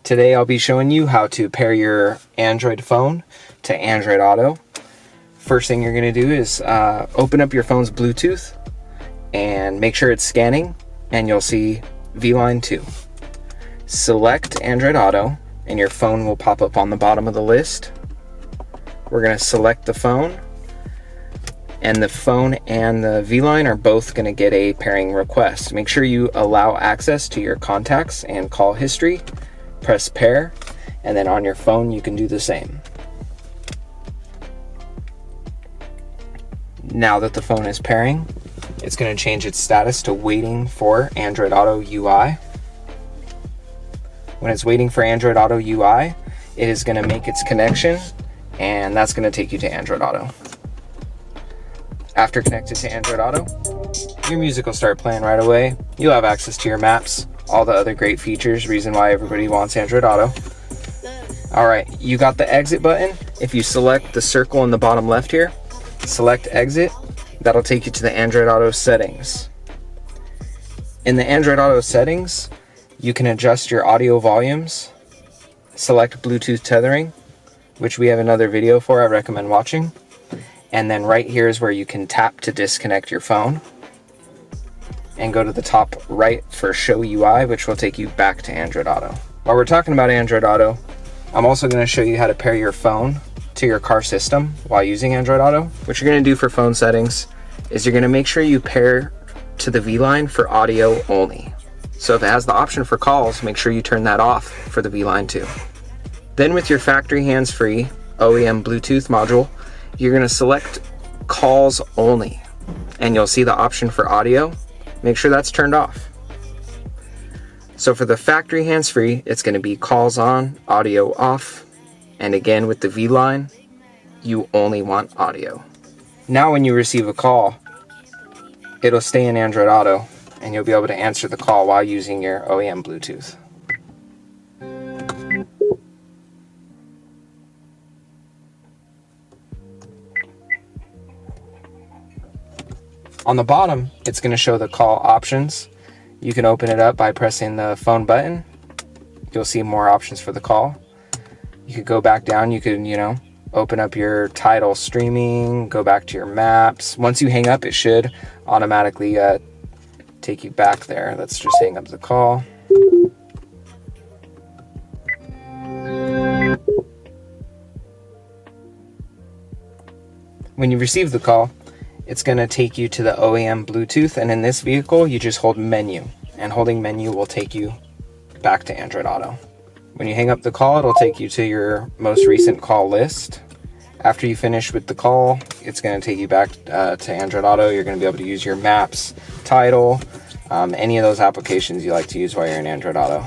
Today I'll be showing you how to pair your Android phone to Android Auto. First thing you're going to do is open up your phone's Bluetooth and make sure it's scanning, and you'll see Vline 2. Select Android Auto and your phone will pop up on the bottom of the list. We're going to select the phone, and the phone and the Vline are both going to get a pairing request. Make sure you allow access to your contacts and call history. Press pair, and then on your phone you can do the same. Now that the phone is pairing, it's going to change its status to waiting for Android Auto UI. When it's waiting for Android Auto UI, it is going to make its connection, and that's going to take you to Android Auto. After connected to Android Auto, your music will start playing right away. You'll have access to your maps, all the other great features, reason why everybody wants Android Auto. Alright, you got the exit button. If you select the circle in the bottom left here, select exit, that'll take you to the Android Auto settings. In the Android Auto settings, you can adjust your audio volumes, select Bluetooth tethering, which we have another video for I recommend watching, and then right here is where you can tap to disconnect your phone, and go to the top right for Show UI, which will take you back to Android Auto. While we're talking about Android Auto, I'm also going to show you how to pair your phone to your car system while using Android Auto. What you're going to do for phone settings is you're going to make sure you pair to the Vline for audio only. So if it has the option for calls, make sure you turn that off for the Vline too. Then with your factory hands-free OEM Bluetooth module, you're going to select calls only, and you'll see the option for audio. Make sure that's turned off. So for the factory hands-free, it's going to be calls on, audio off, and again with the Vline, you only want audio. Now when you receive a call, it'll stay in Android Auto, and you'll be able to answer the call while using your OEM Bluetooth. On the bottom, it's going to show the call options. You can open it up by pressing the phone button. You'll see more options for the call. You could go back down. You could, open up your Tidal streaming, go back to your maps. Once you hang up, it should automatically take you back there. Let's just hang up the call. When you receive the call, it's going to take you to the OEM Bluetooth, and in this vehicle you just hold menu, and holding menu will take you back to Android Auto. When you hang up the call, it'll take you to your most recent call list. After you finish with the call, it's going to take you back to Android Auto. You're going to be able to use your maps, Tidal, any of those applications you like to use while you're in Android Auto.